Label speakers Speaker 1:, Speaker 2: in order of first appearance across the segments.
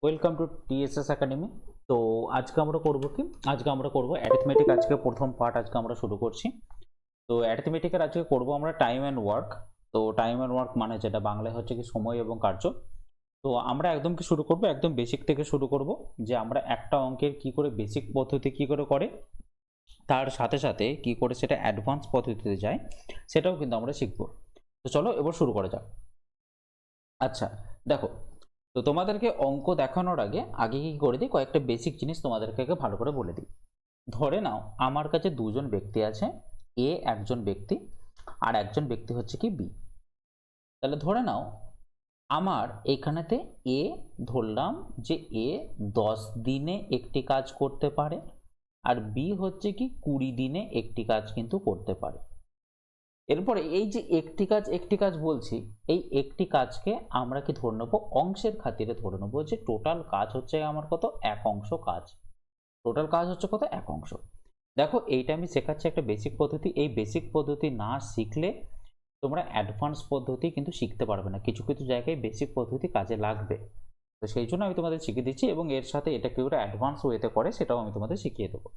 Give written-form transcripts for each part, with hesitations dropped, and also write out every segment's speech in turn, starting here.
Speaker 1: Welcome to TSS academy. তো আজকে আমরা করব কি, আজকে আমরা করব অ্যারিথমেটিক। আজকে প্রথম পার্ট আজকে আমরা শুরু করছি। তো অ্যারিথমেটিকের আজকে করব আমরা টাইম অ্যান্ড ওয়ার্ক। তো টাইম অ্যান্ড ওয়ার্ক মানে যেটা বাংলায় হচ্ছে কি সময় এবং কার্য। তো আমরা একদম কি শুরু করব, একদম বেসিক থেকে শুরু করব, যে আমরা একটা অঙ্কের কি করে বেসিক পদ্ধতি কি করে করে, তার সাথে সাথে কি করে সেটা অ্যাডভান্স পদ্ধতিতে যায় সেটাও কিন্তু আমরা শিখব। তো চলো এবার শুরু করা যাক। আচ্ছা দেখো, তো তোমাদেরকে অঙ্ক দেখানোর আগে আগে কি করে দিই, কয়েকটা বেসিক জিনিস তোমাদেরকে আগে ভালো করে বলে দিই। ধরে নাও আমার কাছে দুজন ব্যক্তি আছে, এ একজন ব্যক্তি আর একজন ব্যক্তি হচ্ছে কি বি। তাহলে ধরে নাও আমার এইখানেতে এ ধরলাম যে এ 10 দিনে একটি কাজ করতে পারে, আর বি হচ্ছে কি 20 দিনে একটি কাজ কিন্তু করতে পারে। এরপরে এই যে একটি কাজ বলছি, এই একটি কাজকে আমরা কি ধরে নেবো, অংশের খাতিরে ধরে নেবো যে টোটাল কাজ হচ্ছে আমার কত, এক অংশ কাজ। টোটাল কাজ হচ্ছে কত, এক অংশ। দেখো এইটা আমি শেখাচ্ছি একটা বেসিক পদ্ধতি, এই বেসিক পদ্ধতি না শিখলে তোমরা অ্যাডভান্স পদ্ধতি কিন্তু শিখতে পারবে না। কিছু কিছু জায়গায় বেসিক পদ্ধতি কাজে লাগবে, তো সেই জন্য আমি তোমাদের শিখিয়ে দিচ্ছি, এবং এর সাথে এটা কি করে অ্যাডভান্স ওয়েতে করে সেটাও আমি তোমাদের শিখিয়ে দেবো।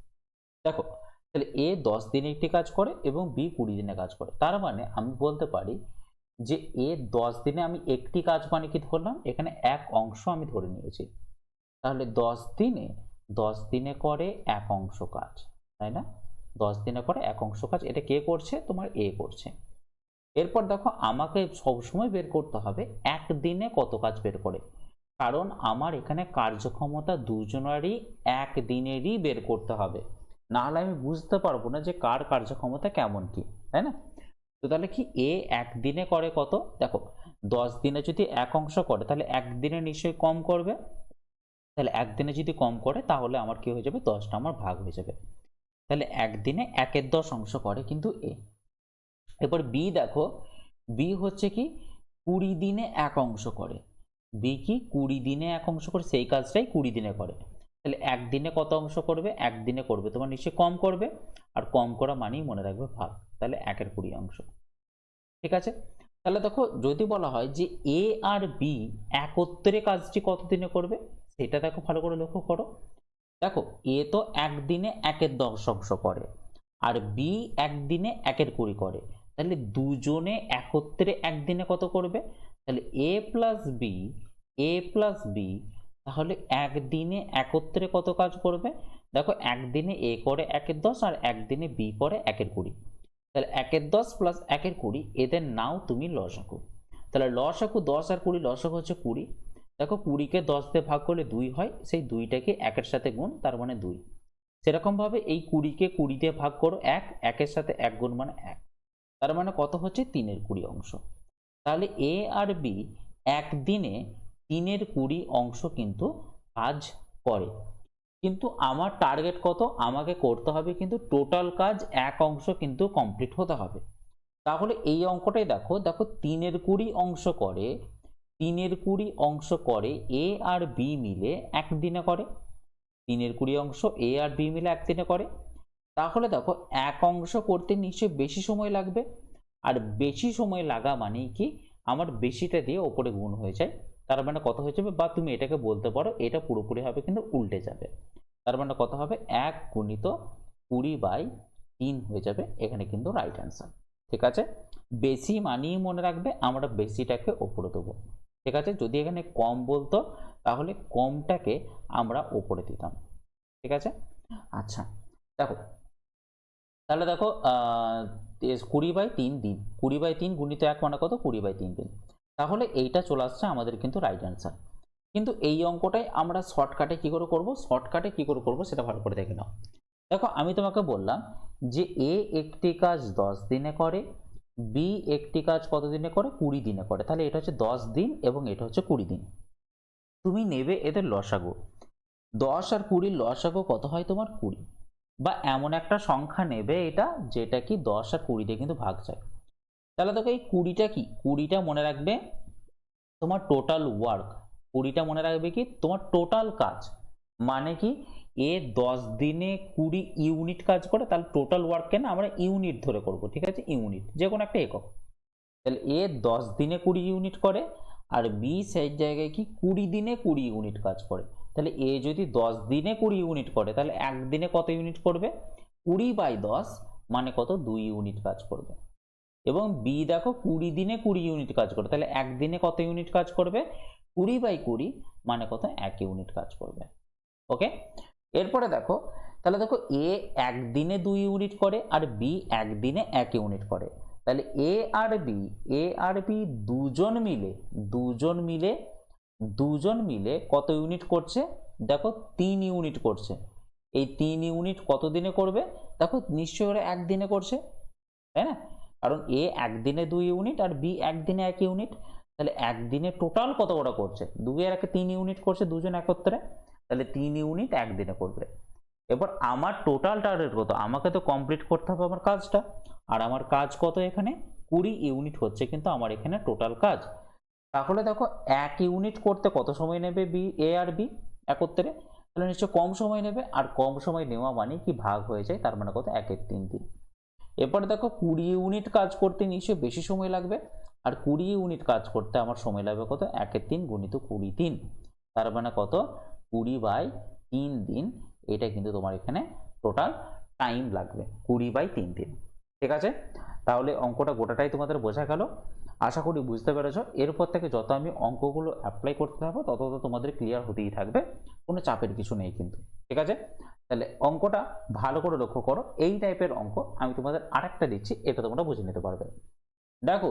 Speaker 1: দেখো তাহলে এ 10 দিনে একটি কাজ করে এবং বি 20 দিনে কাজ করে। তার মানে আমি বলতে পারি যে এ 10 দিনে আমি একটি কাজ মানে কি ধরলাম, এখানে এক অংশ আমি ধরে নিয়েছি। তাহলে 10 দিনে করে এক অংশ কাজ, তাই না? 10 দিনে করে এক অংশ কাজ, এটা কে করছে, তোমার এ করছে। এরপর দেখো আমাকে সবসময় বের করতে হবে একদিনে কত কাজ বের করে, কারণ আমার এখানে কার্যক্ষমতা দুজনেরই একদিনেরই বের করতে হবে, না হলে আমি বুঝতে পারবো না যে কার কার্যক্ষমতা কেমন কি, তাই না? তো তাহলে কি এ একদিনে করে কত, দেখো 10 দিনে যদি এক অংশ করে তাহলে একদিনে নিশ্চয়ই কম করবে, তাহলে একদিনে যদি কম করে তাহলে আমার কি হয়ে যাবে, 10টা আমার ভাগ হয়ে যাবে। তাহলে একদিনে 1/10 অংশ করে কিন্তু এ। এবার বি দেখো, বি হচ্ছে কি 20 দিনে এক অংশ করে। বি কি 20 দিনে এক অংশ করে, সেই কাজটাই 20 দিনে করে। তাহলে একদিনে কত অংশ করবে, একদিনে করবে তোমার নিশ্চয়ই কম করবে, আর কম করা মানেই মনে রাখবে ভাগ, তাহলে 1/20 অংশ। ঠিক আছে, তাহলে দেখো যদি বলা হয় যে এ আর বি একত্রে কাজটি কত দিনে করবে, সেটা দেখো ভালো করে লক্ষ্য করো। দেখো এ তো একদিনে 1/10 অংশ করে, আর বি একদিনে 1/20 করে। তাহলে দুজনে একত্রে একদিনে কত করবে, তাহলে এ প্লাস বি তাহলে একদিনে একত্রে কত কাজ করবে। দেখো একদিনে এ করে 1/10 আর একদিনে বি করে 1/20, তাহলে 1/10 প্লাস 1/20 এদের নাও তুমি লসাগু। তাহলে লসাগু 10 আর 20, লসাগু হচ্ছে 20। দেখো 20কে 10 দিয়ে ভাগ করলে 2 হয়, সেই 2টাকে 1-এর সাথে গুণ, তার মানে 2। সেরকম ভাবে এই 20কে 20 দিয়ে ভাগ করো 1, 1-এর সাথে 1 গুণ মানে 1, তার মানে কত হচ্ছে 3/20 অংশ। তাহলে এ আর বি একদিনে 3/20 অংশ কিন্তু কাজ করে। কিন্তু আমার টার্গেট কত, আমাকে করতে হবে কিন্তু টোটাল কাজ এক অংশ কিন্তু কমপ্লিট হতে হবে। তাহলে এই অঙ্কটাই দেখো, দেখো 3/20 অংশ করে, 3/20 অংশ করে এ আর বি মিলে একদিনে করে। 3/20 অংশ এ আর বি মিলে একদিনে করে। তাহলে দেখো এক অংশ করতে নিশ্চয়ই বেশি সময় লাগবে, আর বেশি সময় লাগা মানে কি, আমার বেশিটা দিয়ে ওপরে গুণ হয়ে যায়, তার মানে কত হয়ে যাবে, বা তুমি এটাকে বলতে পারো এটা পুরোপুরি হবে কিন্তু উল্টে যাবে। তার মানে কত হবে, 1 গুণিত 20/3 হয়ে যাবে, এখানে কিন্তু রাইট অ্যান্সার। ঠিক আছে, বেশি মানেই মনে রাখবে আমরা বেশিটাকে ওপরে দেবো। ঠিক আছে, যদি এখানে কম বলতো তাহলে কমটাকে আমরা ওপরে দিতাম। ঠিক আছে, আচ্ছা দেখো, তাহলে দেখো 20/3 দিন, 20/3 গুণিত 1 মানে কত, 20/3 দিন। তাহলে এইটা চলে আসছে আমাদের কিন্তু রাইট অ্যান্সার। কিন্তু এই অঙ্কটাই আমরা শর্টকাটে কি করে করব, শর্টকাটে কি করে করব সেটা ভালো করে দেখে নাও। দেখো আমি তোমাকে বললাম যে এ একটি কাজ 10 দিনে করে, বি একটি কাজ কত দিনে করে, 20 দিনে করে। তাহলে এটা হচ্ছে 10 দিন এবং এটা হচ্ছে 20 দিন। তুমি নেবে এদের লসাগু, 10 আর 20 লসাগু কত হয় তোমার 20, বা এমন একটা সংখ্যা নেবে এটা যেটা কি 10 আর 20 দিয়ে কিন্তু ভাগ যায়। তাহলে দেখো এই 20টা কি, 20টা মনে রাখবে তোমার টোটাল ওয়ার্ক, 20টা মনে রাখবে কি তোমার টোটাল কাজ। মানে কি এ 10 দিনে 20 ইউনিট কাজ করে, তাহলে টোটাল ওয়ার্ককে না আমরা ইউনিট ধরে করব। ঠিক আছে, ইউনিট যে কোনো একটা একক। তাহলে এ 10 দিনে 20 ইউনিট করে, আর বি সেই জায়গায় কি 20 দিনে 20 ইউনিট কাজ করে। তাহলে এ যদি 10 দিনে 20 ইউনিট করে তাহলে একদিনে কত ইউনিট করবে? 20/10 মানে কত? 2 ইউনিট কাজ করবে। এবং বি দেখো 20 দিনে 20 ইউনিট কাজ করে, তাহলে একদিনে কত ইউনিট কাজ করবে? 20/20 মানে কত? 1 ইউনিট কাজ করবে। ওকে, এরপরে দেখো, তাহলে দেখো এ একদিনে 2 ইউনিট করে আর বি একদিনে 1 ইউনিট করে। তাহলে এ আর বি দুজন মিলে কত ইউনিট করছে? দেখো 3 ইউনিট করছে। এই 3 ইউনিট কত দিনে করবে? দেখো নিশ্চয়ই ওরা একদিনে করছে, তাই না? কারণ এ একদিনে 2 ইউনিট আর বি একদিনে 1 ইউনিট। তাহলে একদিনে টোটাল কত ওরা করছে? 2 এর 3 ইউনিট করছে দুজন একত্রে, তাহলে 3 ইউনিট একদিনে করবে। এবার আমার টোটাল টার্গেট কত? আমাকে তো কমপ্লিট করতে হবে আমার কাজটা, আর আমার কাজ কত এখানে? 20 ইউনিট হচ্ছে কিন্তু আমার এখানে টোটাল কাজ। তাহলে দেখো 1 ইউনিট করতে কত সময় নেবে এ আর বি একত্রে? তাহলে নিশ্চয় কম সময় নেবে, আর কম সময় নেওয়া মানে কি ভাগ হয়ে যায়, তার মানে কত? 1/3 দিন। এরপরে দেখো 20 ইউনিট কাজ করতে নিশ্চয়ই বেশি সময় লাগবে, আর 20 ইউনিট কাজ করতে আমার সময় লাগবে কত? 1/3 গুণিত 20 দিন, তার মানে কত? 20/3 দিন। এটা কিন্তু তোমার এখানে টোটাল টাইম লাগবে 20/3 দিন। ঠিক আছে, তাহলে অঙ্কটা গোটাটাই তোমাদের বোঝা গেল, আশা করি বুঝতে পেরেছো। এরপর থেকে যত আমি অঙ্কগুলো অ্যাপ্লাই করতে থাকবো তত তোমাদের ক্লিয়ার হতেই থাকবে, কোনো চাপের কিছু নেই কিন্তু। ঠিক আছে, তাহলে অঙ্কটা ভালো করে লক্ষ্য করো, এই টাইপের অঙ্ক আমি তোমাদের আরেকটা দিচ্ছি, এটা তোমরা বুঝে নিতে পারবে। দেখো,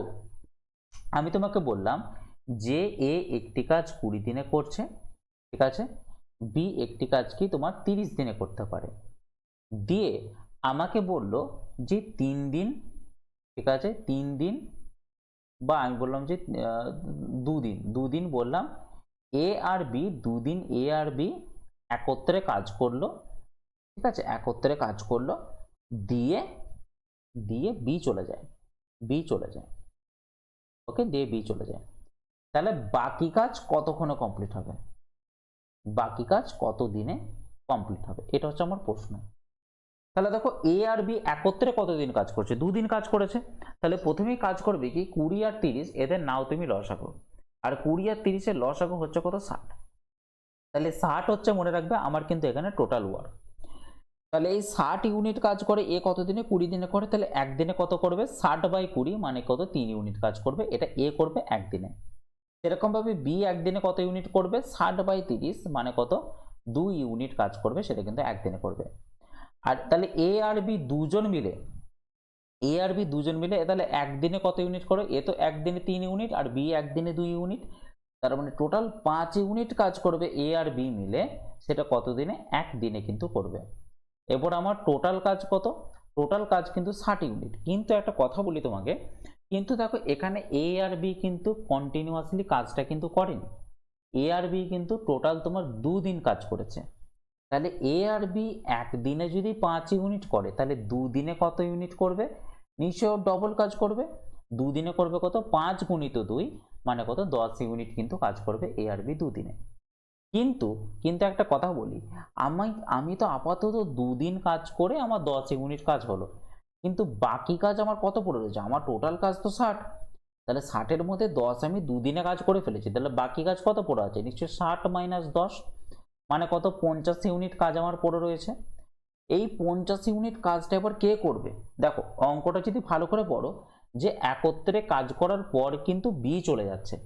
Speaker 1: আমি তোমাকে বললাম যে এ একটি কাজ 20 দিনে করছে, ঠিক আছে, বি একটি কাজ কি তোমার 30 দিনে করতে পারে, দিয়ে আমাকে বলল যে 3 দিন, ঠিক আছে, 3 দিন, বা আমি বললাম যে 2 দিন বললাম এ আর বি, 2 দিন এ আর বি একত্রে কাজ করলো, ঠিক আছে, একত্রে কাজ করলো, দিয়ে বি চলে যায়, ওকে, দিয়ে বি চলে যায়। তাহলে বাকি কাজ কতক্ষণে কমপ্লিট হবে? বাকি কাজ কত দিনে কমপ্লিট হবে, এটা হচ্ছে আমার প্রশ্ন। তাহলে দেখো এ আর বি একত্রে কতদিন কাজ করছে? 2 দিন কাজ করেছে। তাহলে প্রথমেই কাজ করবে কি 20 আর 30, এদের নাও তুমি লসাগু, আর 20 আর 30 এর লসাগু হচ্ছে কত? 60। তাহলে 60 হচ্ছে, মনে রাখবে, আমার কিন্তু এখানে টোটাল ওয়ার্ক। তাহলে এই 60 ইউনিট কাজ করে এ কত দিনে? 20 দিনে করে। তাহলে একদিনে কত করবে? 60/20 মানে কত? 3 ইউনিট কাজ করবে, এটা এ করবে একদিনে। সেরকম ভাবে বি একদিনে কত ইউনিট করবে? 60/30 মানে কত? 2 ইউনিট কাজ করবে, সেটা কিন্তু একদিনে করবে। আর তাহলে এ আর বি দুজন মিলে তাহলে একদিনে কত ইউনিট করে? এ তো একদিনে 3 ইউনিট আর বি একদিনে 2 ইউনিট, তার মানে টোটাল 5 ইউনিট কাজ করবে এ আর বি মিলে, সেটা কত দিনে? একদিনে কিন্তু করবে। এরপর আমার টোটাল কাজ কত? টোটাল কাজ কিন্তু 60 ইউনিট। কিন্তু একটা কথা বলি তোমাকে, কিন্তু দেখো এখানে এ আর বি কিন্তু কন্টিনিউয়াসলি কাজটা কিন্তু করেনি, এ আর বি কিন্তু টোটাল তোমার 2 দিন কাজ করেছে। তাহলে এ আর বি একদিনে যদি 5 ইউনিট করে, তাহলে 2 দিনে কত ইউনিট করবে? নিশ্চয় ডবল কাজ করবে, 2 দিনে করবে কত? 5 গুণিত 2 মানে কত? 10 ইউনিট কিন্তু কাজ করবে এ আর বি 2 দিনে। কিন্তু একটা কথা বলি, আমি তো আপাতত 2 দিন কাজ করে আমার 10 ইউনিট কাজ হলো, কিন্তু বাকি কাজ আমার কত পড়ে রয়েছে? আমার টোটাল কাজ তো 60, তাহলে 60 এর মধ্যে 10 আমি 2 দিনে কাজ করে ফেলেছি, তাহলে বাকি কাজ কত পড়ে আছে? নিশ্চয়ই 60 - 10 মানে কত? 50 ইউনিট কাজ আমার পড়ে রয়েছে। এই 50 ইউনিট কাজটা এবার কে করবে? দেখো অঙ্কটা যদি ভালো করে পড়ো, যে একত্রে কাজ করার পর কিন্তু বি চলে যাচ্ছে,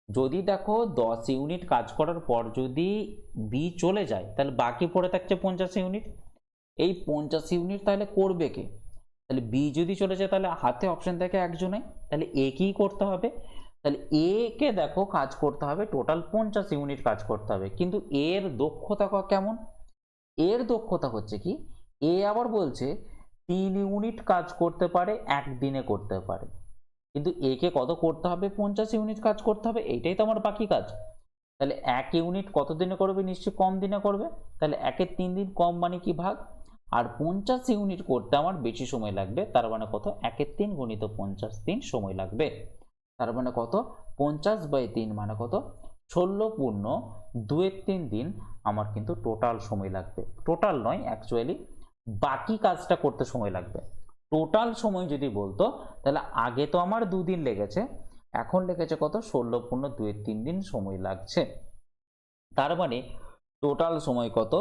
Speaker 1: যদি দেখো 10 ইউনিট কাজ করার পর যদি বি চলে যায়, তাহলে বাকি পড়ে থাকছে 50 ইউনিট। এই 50 ইউনিট তাহলে করবে কে? তাহলে বি যদি চলে যায় তাহলে হাতে অপশন থাকে একজনে, তাহলে এ কি করতে হবে? তাহলে এ কে দেখো কাজ করতে হবে টোটাল 50 ইউনিট কাজ করতে হবে, কিন্তু এর দক্ষতা কেমন? এর দক্ষতা হচ্ছে কি, এ আবার বলছে 3 ইউনিট কাজ করতে পারে, একদিনে করতে পারে, কিন্তু এ কে কত করতে হবে? 50 ইউনিট কাজ করতে হবে, এইটাই তো আমার বাকি কাজ। তাহলে 1 ইউনিট কত দিনে করবে? নিশ্চয়ই কম দিনে করবে, তাহলে 1/3 দিন, কম মানে কি ভাগ, আর 50 ইউনিট করতে আমার বেশি সময় লাগবে, তার মানে কত? 1/3 গুণিত 50 দিন সময় লাগবে, তার মানে কত? 50/3 মানে কত? 16 পূর্ণ 2/3 দিন আমার কিন্তু টোটাল সময় লাগবে। টোটাল নয়, অ্যাকচুয়ালি বাকি কাজটা করতে সময় লাগবে। টোটাল সময় যদি বলতো, তাহলে আগে তো আমার 2 দিন লেগেছে, এখন লেগেছে কত 16.2-3 দিন সময় লাগছে। তার মানে টোটাল সময় কত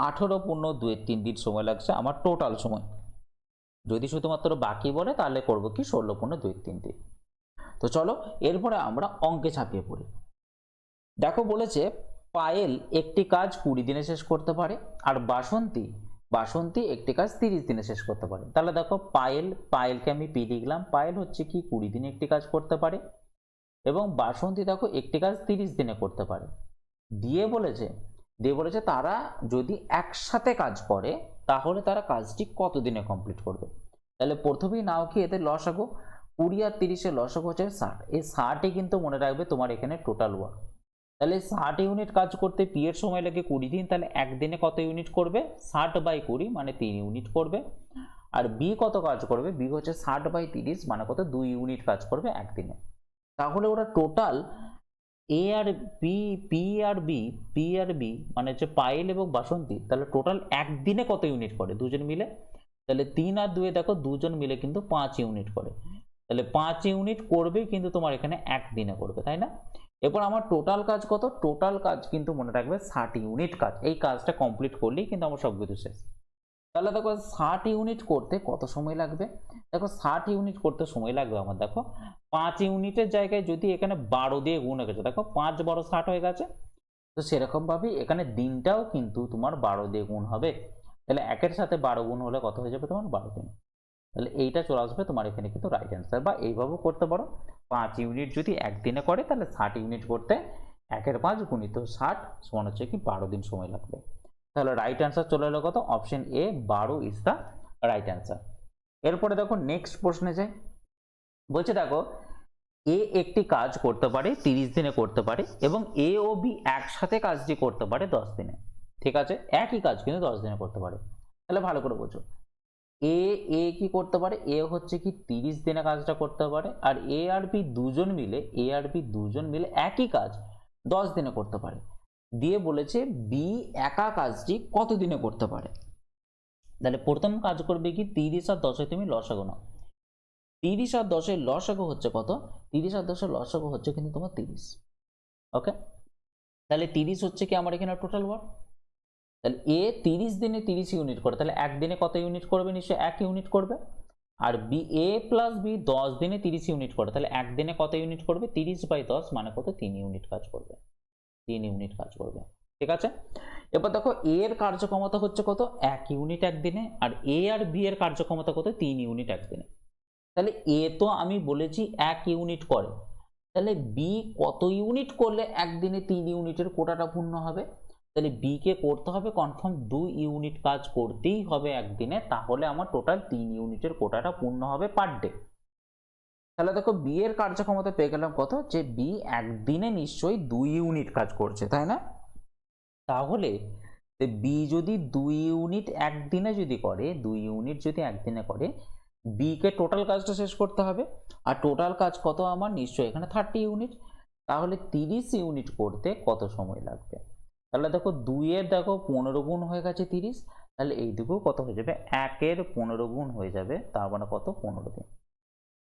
Speaker 1: 18.2-3 দিন সময় লাগছে আমার টোটাল সময়। যদি শুধুমাত্র বাকি বলে তাহলে করব কি 16.2-3 দিন। তো চলো এরপরে আমরা অঙ্কে ছাপিয়ে পড়ি। দেখো বলেছে পায়েল একটি কাজ 20 দিনে শেষ করতে পারে আর বাসন্তী একটি কাজ 30 দিনে শেষ করতে পারে। তাহলে দেখো পায়েলকে আমি পি লিখলাম, পায়েল হচ্ছে কি 20 দিনে একটি কাজ করতে পারে এবং বাসন্তী দেখো একটি কাজ 30 দিনে করতে পারে। দিয়ে বলেছে তারা যদি একসাথে কাজ করে তাহলে তারা কাজটি কত দিনে কমপ্লিট করবে। তাহলে প্রথমেই নাও কি এদের লসাগু, 20 আর 30-এর লসাগু হচ্ছে 60। এই 60ই কিন্তু মনে রাখবে তোমার এখানে টোটাল ওয়ার্ক। তাহলে 60 ইউনিট কাজ করতে পি এর সময় লাগে 20 দিন, তাহলে একদিনে কত ইউনিট করবে 60/20 মানে 3 ইউনিট করবে। আর বি কত কাজ করবে, বি হচ্ছে 60/30 মানে কত 2 ইউনিট কাজ করবে একদিনে। তাহলে ওরা total A R B P R B মানে হচ্ছে পায়েল এবং বাসন্তী, তাহলে টোটাল একদিনে কত ইউনিট করে দুজন মিলে। তাহলে 3 আর 2 দেখো দুজন মিলে কিন্তু 5 ইউনিট করে। তাহলে 5 ইউনিট করবে কিন্তু তোমার এখানে একদিনে করবে, তাই না। এরপর আমার টোটাল কাজ কত, টোটাল কাজ কিন্তু মনে রাখবে 60 ইউনিট কাজ। এই কাজটা কমপ্লিট করলেই কিন্তু আমার সব কিছু শেষ। তাহলে দেখো 60 ইউনিট করতে কত সময় লাগবে, দেখো 60 ইউনিট করতে সময় লাগবে আমার দেখো 5 ইউনিটের জায়গায় যদি এখানে 12 দিয়ে গুণ হয়ে গেছে, দেখো 5 12 60 হয়ে গেছে। তো সেরকম ভাবে এখানে দিনটাও কিন্তু তোমার 12 দিয়ে গুণ হবে। তাহলে একের সাথে 12 গুণ হলে কত হয়ে যাবে তোমার 12 দিন। তাহলে এইটা চলে আসবে তোমার এখানে কিন্তু রাইট অ্যান্সার। বা এইভাবেও করতে পারো, 5 ইউনিট যদি একদিনে করে তাহলে 60 ইউনিট করতে 1/5 গুণিত 60 সমান হচ্ছে কি 12 দিন সময় লাগবে। তাহলে রাইট অ্যান্সার চলে এলো কত, option A 12 is the right answer. এরপরে দেখো নেক্সট প্রশ্নে যাই। বলছে দেখো এ একটি কাজ করতে পারে 30 দিনে করতে পারে এবং এ ও বি একসাথে কাজটি করতে পারে 10 দিনে। ঠিক আছে, একই কাজ কিন্তু 10 দিনে করতে পারে। তাহলে ভালো করে বোঝো, এ কি করতে পারে, এ হচ্ছে কি 30 দিনে কাজটা করতে পারে আর এ আর বি দুজন মিলে একই কাজ 10 দিনে করতে পারে। দিয়ে বলেছে বি একা কাজটি কত দিনে করতে পারে। তাহলে প্রথম কাজ করবে কি 30 আর 10 তুমি লসাগু নাও। 30 আর 10 লসাগু হচ্ছে কত, 30 আর 10 লসাগু হচ্ছে কিন্তু তোমার 30। ওকে, তাহলে 30 হচ্ছে কি আমার এখানে টোটাল ওয়ার্ক। তাহলে এ 30 দিনে 30 ইউনিট করে, তাহলে একদিনে কত ইউনিট করবে, নিশ্চয়ই 1 ইউনিট করবে। আর বি এ প্লাস বি 10 দিনে 30 ইউনিট করে, তাহলে একদিনে কত ইউনিট করবে 30/10 মানে কত 3 ইউনিট কাজ করবে, 3 ইউনিট কাজ করবে। ঠিক আছে, এবার দেখো এ এর কার্যক্ষমতা হচ্ছে কত 1 ইউনিট একদিনে আর এ আর বি এর কার্যক্ষমতা কত 3 ইউনিট একদিনে। তাহলে এ তো আমি বলেছি 1 ইউনিট করে, তাহলে বি কত ইউনিট করলে একদিনে 3 ইউনিটের কোটাটা পূর্ণ হবে। তাহলে বি কে করতে হবে কনফার্ম 2 ইউনিট কাজ করতেই হবে একদিনে, তাহলে আমার টোটাল 3 ইউনিটের কোটাটা পূর্ণ হবে পার ডে। তাহলে দেখো বি এর কার্যক্ষমতা পেয়ে গেলাম কত, যে বি একদিনে নিশ্চয়ই 2 ইউনিট কাজ করছে, তাই না। তাহলে বি যদি 2 ইউনিট একদিনে যদি করে, 2 ইউনিট যদি একদিনে করে, বি কে টোটাল কাজটা শেষ করতে হবে। আর টোটাল কাজ কত আমার, নিশ্চয়ই এখানে 30 ইউনিট। তাহলে 30 ইউনিট করতে কত সময় লাগবে। তাহলে দেখো 2 এর দেখো 15 গুণ হয়ে গেছে 30, তাহলে এইদিকেও কত হয়ে যাবে 1 এর 15 গুণ হয়ে যাবে, তার মানে কত 15 দিন।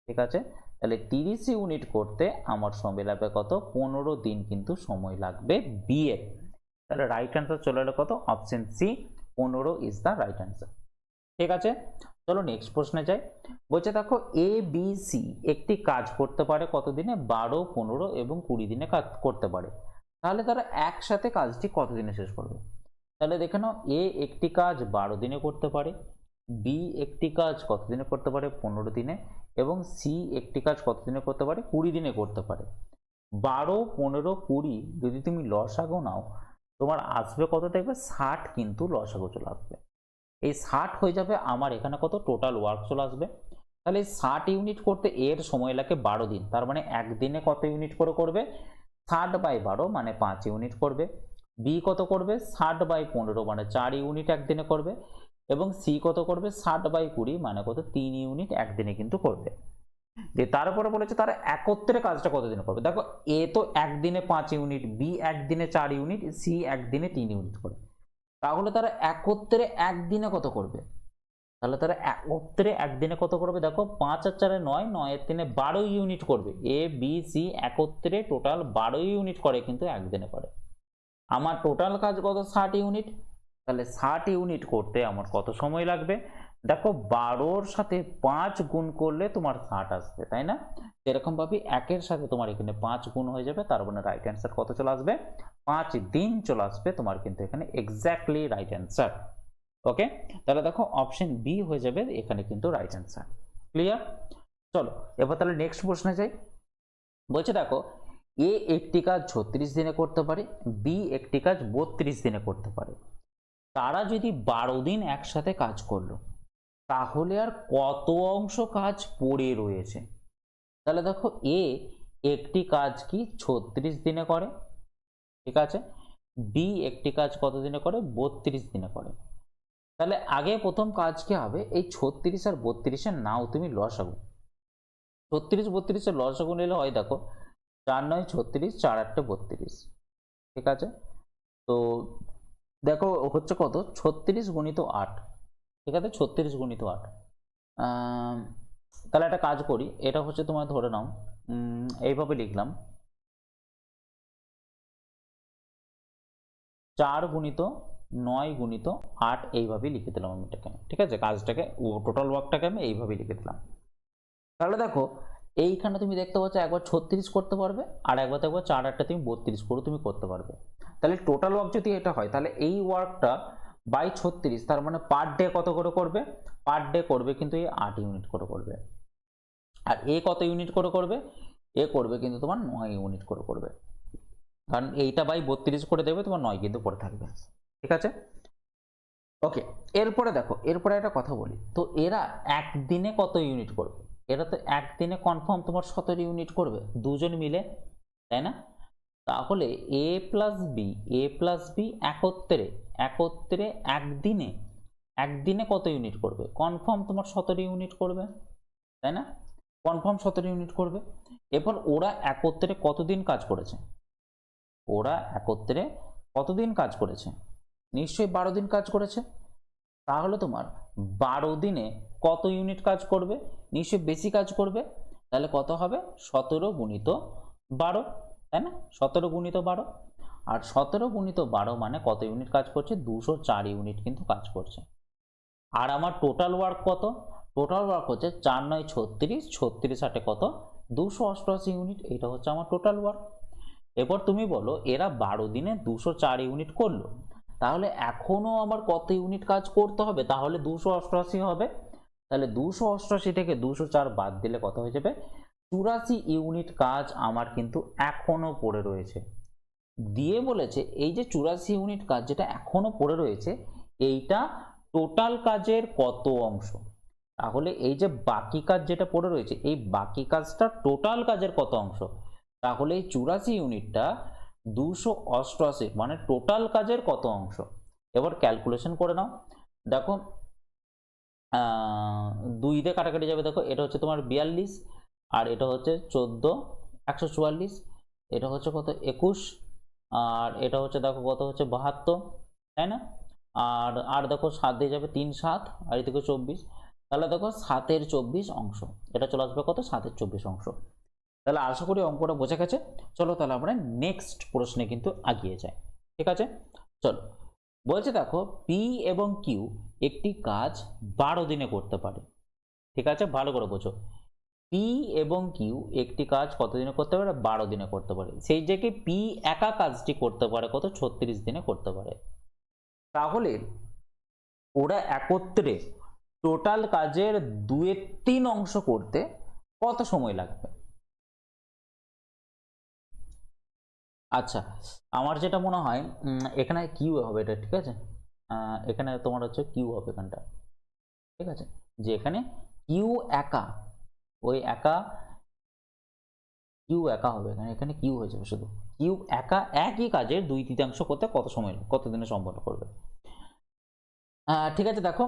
Speaker 1: ঠিক আছে, তাহলে 30 ইউনিট করতে আমার সময় লাগবে কত 15 দিন কিন্তু সময় লাগবে বি এর। তাহলে রাইট অ্যান্সার চলে এলো কত, option C 15 is the right answer. ঠিক আছে, চলো নেক্সট প্রশ্নে যাই। বলছে দেখো এ বি সি একটি কাজ করতে পারে কত দিনে, 12 15 এবং 20 দিনে কাজ করতে পারে। তাহলে তারা একসাথে কাজটি কত দিনে শেষ করবে। তাহলে দেখে নাও এ একটি কাজ 12 দিনে করতে পারে, বি একটি কাজ কত দিনে করতে পারে 15 দিনে এবং সি একটি কাজ কত দিনে করতে পারে 20 দিনে করতে পারে। 12 15 20 যদি তুমি লসাগু নাও তোমার আসবে কত, দেখবে 60 কিন্তু লসাগু চলে আসবে। এই 60 হয়ে যাবে আমার এখানে কত টোটাল ওয়ার্ক চলে আসবে। তাহলে 60 ইউনিট করতে এর সময় লাগে 12 দিন, তার মানে একদিনে কত ইউনিট করে করবে 60/12 মানে 5 ইউনিট করবে। বি কত করবে 60/15 মানে 4 ইউনিট একদিনে করবে এবং সি কত করবে 60/20 মানে কত 3 ইউনিট একদিনে কিন্তু করবে। যে তারপরে বলেছে তারা একত্রে কাজটা কতদিনে করবে। দেখো এ তো একদিনে 5 ইউনিট, বি একদিনে 4 ইউনিট, সি একদিনে 3 ইউনিট করে, তাহলে তারা একত্রে একদিনে কত করবে। তাহলে তারা একত্রে একদিনে কত করবে দেখো, 5 আর 4 9, 9 এর 3 12 ইউনিট করবে। এ বি সি একত্রে টোটাল 12 ইউনিট করে, কিন্তু একদিনে করে। আমার টোটাল কাজ কত, 60 ইউনিট। তাহলে 60 ইউনিট করতে আমার কত সময় লাগবে দেখো, 12-র সাথে 5 গুণ করলে তোমার 60 আসবে, তাই না? এরকম ভাবে 1-এর সাথে তোমার এখানে 5 গুণ হয়ে যাবে, তার মানে রাইট অ্যান্সার কত চলে আসবে, 5 দিন চলে আসবে তোমার কিন্তু এখানে এক্স্যাক্টলি রাইট অ্যান্সার। ওকে, তাহলে দেখো অপশন বি হয়ে যাবে এখানে কিন্তু রাইট অ্যান্সার। ক্লিয়ার? চলো এবার তাহলে নেক্সট প্রশ্নে যাই। বলছে দেখো, এ একটি কাজ 36 দিনে করতে পারে, বি একটি কাজ 32 দিনে করতে পারে। তারা যদি 12 দিন একসাথে কাজ করলো, তাহলে আর কত অংশ কাজ পড়ে রয়েছে? তাহলে দেখো, এ একটি কাজ কি 36 দিনে করে, ঠিক আছে। বি একটি কাজ কত দিনে করে, 32 দিনে করে। তাহলে আগে প্রথম কাজ কি হবে, এই 36 আর 32-এর নাও তুমি লসাগু। 36 32-এর লসাগু নিলে হয় দেখো, 4 9 36, 4 8 32, ঠিক আছে। তো দেখো হচ্ছে কত, 36 গুণিত 8, ঠিক আছে, 36 গুণিত 8। তাহলে একটা কাজ করি, এটা হচ্ছে তোমার ধরে নাও এইভাবে লিখলাম, 4 গুণিত 9 গুণিত 8, এইভাবেই লিখে দিলাম আমি এটাকে, ঠিক আছে। কাজটাকে টোটাল ওয়ার্কটাকে আমি এইভাবেই লিখে দিলাম। তাহলে দেখো এইখানে তুমি দেখতে পাচ্ছ একবার 36 করতে পারবে, আর একবার দেখো 4 8টা তুমি 32 করে তুমি করতে পারবে। তাহলে টোটাল ওয়ার্ক যদি এটা হয়, তাহলে এই ওয়ার্কটা বাই 36, তার মানে পার ডে কত করে করবে, পার ডে করবে কিন্তু এই 8 ইউনিট করে করবে। আর এ কত ইউনিট করে করবে, এ করবে কিন্তু তোমার 9 ইউনিট করে করবে, কারণ এইটা বাই 32 করে দেবে, তোমার 9 কিন্তু পড়ে থাকবে, ঠিক আছে। ওকে, এরপরে দেখো, এরপরে একটা কথা বলি, তো এরা একদিনে কত ইউনিট করবে? এরা তো একদিনে কনফার্ম তোমার 17 ইউনিট করবে দুজন মিলে, তাই না? তাহলে এ প্লাস বি একত্রে একত্রে একদিনে একদিনে কত ইউনিট করবে? কনফার্ম তোমার 17 ইউনিট করবে, তাই না? কনফার্ম 17 ইউনিট করবে। এরপর ওরা একত্রে কতদিন কাজ করেছে? ওরা একত্রে কতদিন কাজ করেছে? নিশ্চয়ই 12 দিন কাজ করেছে। তাহলে তোমার 12 দিনে কত ইউনিট কাজ করবে? নিশ্চয়ই বেশি কাজ করবে। তাহলে কত হবে, 17 গুণিত 12, তাই না? 17 গুণিত 12, আর 17 গুণিত 12 মানে কত ইউনিট কাজ করছে, 204 ইউনিট কিন্তু কাজ করছে। আর আমার টোটাল ওয়ার্ক কত? টোটাল ওয়ার্ক হচ্ছে 4 9 36, 36 8 কত, 288 ইউনিট। এটা হচ্ছে আমার টোটাল ওয়ার্ক। এরপর তুমি বলো, এরা 12 দিনে 204 ইউনিট করলো, তাহলে এখনো আমার কত ইউনিট কাজ করতে হবে? তাহলে 288 হবে। তাহলে 288 থেকে 204 বাদ দিলে কত হয়ে যাবে, 84 ইউনিট কাজ আমার কিন্তু এখনো পড়ে রয়েছে। দিয়ে বলেছে এই যে 84 ইউনিট কাজ যেটা এখনো পড়ে রয়েছে, এইটা টোটাল কাজের কত অংশ? তাহলে এই যে বাকি কাজ যেটা পড়ে রয়েছে, এই বাকি কাজটা টোটাল কাজের কত অংশ? তাহলে এই 84 ইউনিটটা 288 মানে টোটাল কাজের কত অংশ? এবার ক্যালকুলেশন করে নাও। দেখো 2 দিয়ে কাটাকাটি যাবে, দেখো এটা হচ্ছে তোমার 42, আর এটা হচ্ছে 14 144, এটা হচ্ছে কত 21, আর এটা হচ্ছে দেখো কত হচ্ছে 72, তাই না? আর আর দেখো 7 দিয়ে যাবে, 3 7, আর এদিকে 24, তাহলে দেখো 7-এর 24 অংশ, এটা চলে আসবে কত, 7-এর 24 অংশ। তাহলে আশা করি অঙ্কটা বোঝা গেছে। চলো তাহলে আমরা নেক্সট প্রশ্নে কিন্তু এগিয়ে যাই, ঠিক আছে। চলো, বলছে দেখো, পি এবং কিউ একটি কাজ 12 দিনে করতে পারে, ঠিক আছে, ভালো করে বোঝো। পি এবং কিউ একটি কাজ কত দিনে করতে পারে? 12 দিনে করতে পারে। সেই জায়গায় পি একা কাজটি করতে পারে কত, 36 দিনে করতে পারে। তাহলে ওরা একত্রে টোটাল কাজের 2/3 অংশ করতে কত সময় লাগবে? আচ্ছা, আমার যেটা মনে হয় এখানে কিউ হবে এটা, ঠিক আছে। এখানে তোমার হচ্ছে কিউ হবে এখানটা, ঠিক আছে, যে এখানে কিউ একা, ওই একা কিউ একা হবে এখানে, এখানে কিউ হয়ে যাবে শুধু। কিউ একা একই কাজের 2/3 করতে কত সময়, কত দিনে সম্পন্ন করবে? ঠিক আছে, দেখো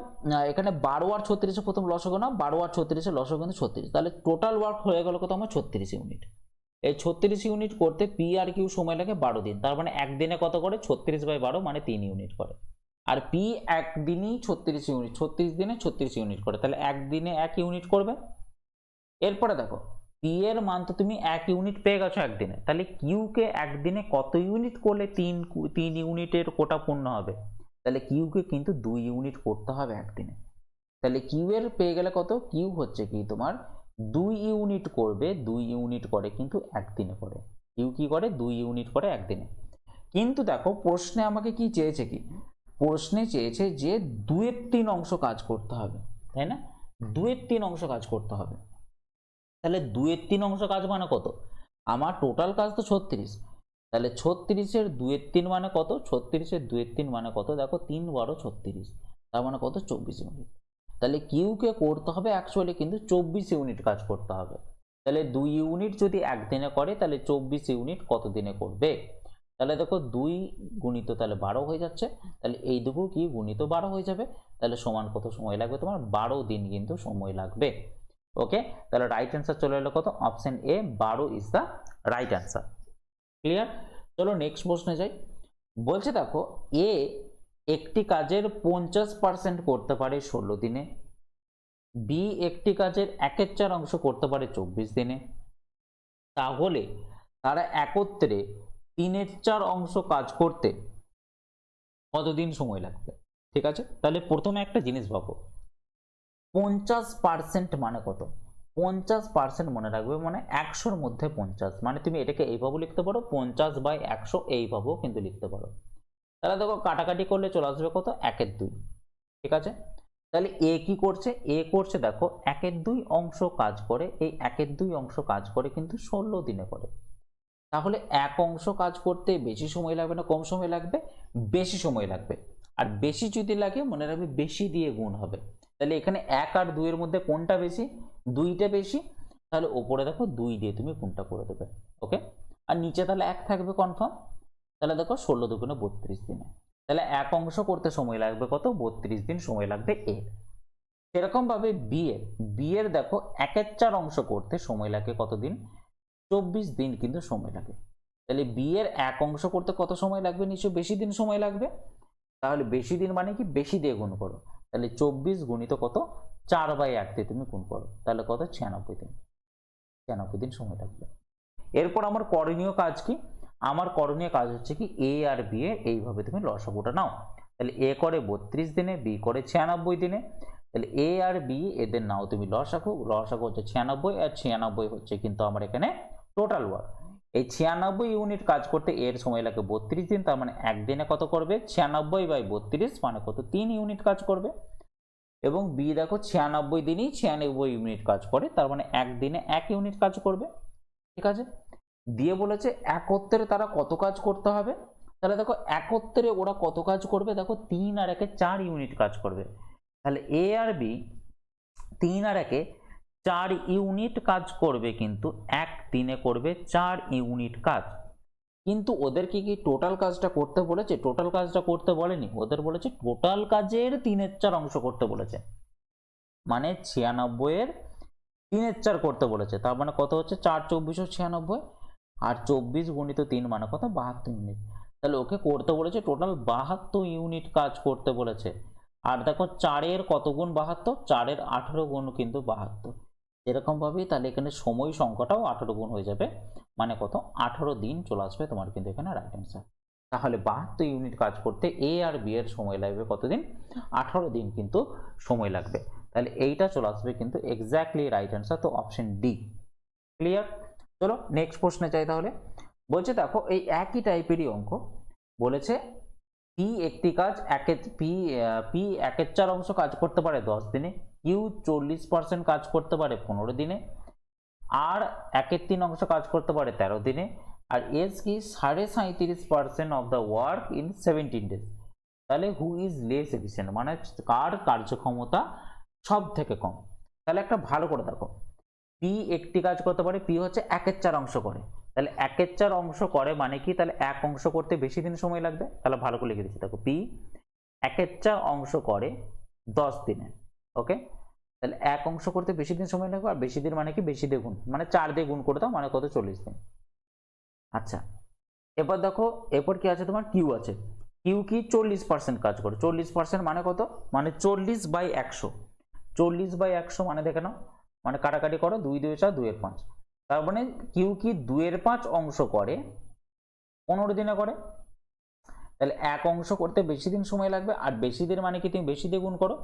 Speaker 1: এখানে 12 আর 36 প্রথম লসাগু না, 12 আর 36 লসাগু কিন্তু 36, তাহলে টোটাল ওয়ার্ক হয়ে গেল কত আমার, 36 ইউনিট। এই 36 ইউনিট করতে পি আর কিউ সময় লাগে 12 দিন, তার মানে একদিনে কত করে, 36/12 মানে 3 ইউনিট করে। আর পি একদিনই 36 ইউনিট, 36 দিনে 36 ইউনিট করে, তাহলে একদিনে 1 ইউনিট করবে। এরপরে দেখো পি এর মান তো তুমি 1 ইউনিট পেয়ে গেছো একদিনে, তাহলে কিউ কে একদিনে কত ইউনিট করলে 3 ইউনিটের কোটা পূর্ণ হবে, তাহলে কিউ কে কিন্তু 2 ইউনিট করতে হবে একদিনে। তাহলে কিউ এর পেয়ে গেলে কত, কিউ হচ্ছে কি তোমার 2 ইউনিট করবে, 2 ইউনিট করে কিন্তু একদিনে করে, কিউ কি করে 2 ইউনিট করে একদিনে। কিন্তু দেখো প্রশ্নে আমাকে কি চেয়েছে, কি প্রশ্নে চেয়েছে যে 2/3 অংশ কাজ করতে হবে, তাই না, 2/3 অংশ কাজ করতে হবে। তাহলে 2/3 অংশ কাজ মানে কত, আমার টোটাল কাজ তো 36, তাহলে 36-এর 2/3 মানে কত, 36-এর 2/3 মানে কত, দেখো 3 12 36, তার মানে কত 24 ইউনিট। তাহলে কিউ কে করতে হবে অ্যাকচুয়ালি কিন্তু 24 ইউনিট কাজ করতে হবে। তাহলে 2 ইউনিট যদি একদিনে করে তাহলে 24 ইউনিট কত দিনে করবে, তাহলে দেখো 2 গুণিত তাহলে 12 হয়ে যাচ্ছে, তাহলে এই দুটো কি গুণিত 12 হয়ে যাবে, তাহলে সমান কত সময় লাগবে তোমার 12 দিন কিন্তু সময় লাগবে। ওকে, তাহলে রাইট অ্যান্সার চলে এলো কত, option A 12 is the right answer. Clear. চলো নেক্সট প্রশ্নে যাই। বলছে দেখো এ একটি কাজের 50% করতে পারে 16 দিনে, বি একটি কাজের 1/4 অংশ করতে পারে 24 দিনে, তাহলে তারা একত্রে 3/4 অংশ কাজ করতে কতদিন সময় লাগবে। ঠিক আছে, তাহলে প্রথমে একটা জিনিস ভাবো, 50% মানে কত, 50% মনে রাখবে মানে 100-র মধ্যে 50, মানে তুমি এটাকে এইভাবে লিখতে পারো 50/100, এইভাবেও কিন্তু লিখতে পারো। তাহলে দেখো কাটাকাটি করলে চলে আসবে কত, 1/2। ঠিক আছে, তাহলে এ কি করছে, এ করছে দেখো 1/2 অংশ কাজ করে, এই 1/2 অংশ কাজ করে কিন্তু 16 দিনে করে। তাহলে এক অংশ কাজ করতে বেশি সময় লাগবে না কম সময় লাগবে, বেশি সময় লাগবে। আর বেশি যদি লাগে মনে রাখবে বেশি দিয়ে গুণ হবে। তাহলে এখানে 1 আর 2 এর মধ্যে কোনটা বেশি, 2টা বেশি, তাহলে ওপরে দেখো 2 দিয়ে তুমি গুণটা করে দেবে। ওকে, আর নিচে তাহলে 1 থাকবে কনফার্ম। তাহলে দেখো 16 দুগুণে 32 দিনে, তাহলে এক অংশ করতে সময় লাগবে কত, 32 দিন সময় লাগবে এর। সেরকম ভাবে বি এর দেখো 1/4 অংশ করতে সময় লাগে কতদিন, 24 দিন কিন্তু সময় লাগে। তাহলে বি এর এক অংশ করতে কত সময় লাগবে, নিশ্চয়ই বেশি দিন সময় লাগবে। তাহলে বেশি দিন মানে কি, বেশি দিয়ে গুণ করো, তাহলে 24 গুণিত কত, 4/8 দিয়ে তুমি গুণ করো, তাহলে কত 96 দিন, 96 দিন সময় লাগবে। এরপর আমার করণীয় কাজ কি, আমার করণীয় কাজ হচ্ছে কি এ আর বি এর এইভাবে তুমি লসাগুটা নাও। তাহলে এ করে 32 দিনে, বি করে 96 দিনে, তাহলে এ আর বি এদের নাও তুমি লসাগু, লসাগু হচ্ছে 96 আর 96 হচ্ছে কিন্তু আমার এখানে টোটাল ওয়ার্ক। এই 96 ইউনিট কাজ করতে এর সময় লাগে 32 দিন, তার মানে একদিনে কত করবে, 96/32 মানে কত, 3 ইউনিট কাজ করবে। এবং বি দেখো 96 দিনেই 96 ইউনিট কাজ করে, তার মানে একদিনে 1 ইউনিট কাজ করবে। ঠিক আছে, দিয়ে বলেছে একত্রে তারা কত কাজ করতে হবে, তাহলে দেখো একত্রে ওরা কত কাজ করবে, দেখো 3 আর 1-এ 4 ইউনিট কাজ করবে। তাহলে এ আর বি 3 আর 1-এ 4 ইউনিট কাজ করবে, কিন্তু একদিনে করবে 4 ইউনিট কাজ। কিন্তু ওদেরকে কি টোটাল কাজটা করতে বলেছে, টোটাল কাজটা করতে বলেনি, ওদের বলেছে টোটাল কাজের 3/4 অংশ করতে বলেছে, মানে 96-এর 3/4 করতে বলেছে। তার মানে কত হচ্ছে, 4 24 96, আর 24 গুণিত 3 মানে কত, 72 ইউনিট। তাহলে ওকে করতে বলেছে টোটাল 72 ইউনিট কাজ করতে বলেছে। আর দেখো 4-এর কত গুণ 72, 4-এর 18 গুণ কিন্তু 72, এরকম ভাবেই তাহলে এখানে সময় সংখ্যাটাও 18 গুণ হয়ে যাবে, মানে কত 18 দিন চলে আসবে তোমার কিন্তু এখানে রাইট অ্যান্সার। তাহলে 72 ইউনিট কাজ করতে এ আর বি এর সময় লাগবে কতদিন, 18 দিন কিন্তু সময় লাগবে। তাহলে এইটা চলে আসবে কিন্তু এক্স্যাক্টলি রাইট অ্যান্সার, তো অপশন ডি। ক্লিয়ার। চলো নেক্সট প্রশ্নে যাই তাহলে। বলছে দেখো এই একই টাইপেরই অঙ্ক, বলেছে পি একটি কাজ পি 1/4 অংশ কাজ করতে পারে 10 দিনে, কিউ 40% কাজ করতে পারে 15 দিনে, আর 1/3 অংশ কাজ করতে পারে 13 দিনে, আর এস কি 37.5% of the work in 17 days. তাহলে হু ইজ লেস এফিসিয়েন্ট, মানে কার কার্যক্ষমতা সব থেকে কম। তাহলে একটা ভালো করে দেখো, পি একটি কাজ করতে পারে, পি হচ্ছে 1/4 অংশ করে, তাহলে 1/4 অংশ করে মানে কি, তাহলে এক অংশ করতে বেশি দিন সময় লাগবে। তাহলে ভালো করে লিখে দিচ্ছি, দেখো পি 1/4 অংশ করে 10 দিনে। ওকে, তাহলে এক অংশ করতে বেশি দিন সময় লাগবে, আর বেশি দিন মানে কি, বেশি দিয়ে গুণ, মানে 4 দিয়ে গুণ করে দাও, মানে কত 40 দিন। আচ্ছা, এবার দেখো এরপর কি আছে তোমার, কিউ আছে, কিউ কি 40% কাজ করে, 40% মানে কত, মানে 40/100, 40/100 মানে দেখে নাও, মানে কাটাকাটি করো, 2 2 4 2 এর 5, তার মানে কিউ কি 2 এর 5 অংশ করে 15 দিনে করে। তাহলে এক অংশ করতে বেশি দিন সময় লাগবে, আর বেশি দিন মানে কি তুমি বেশি দিয়ে গুণ করো,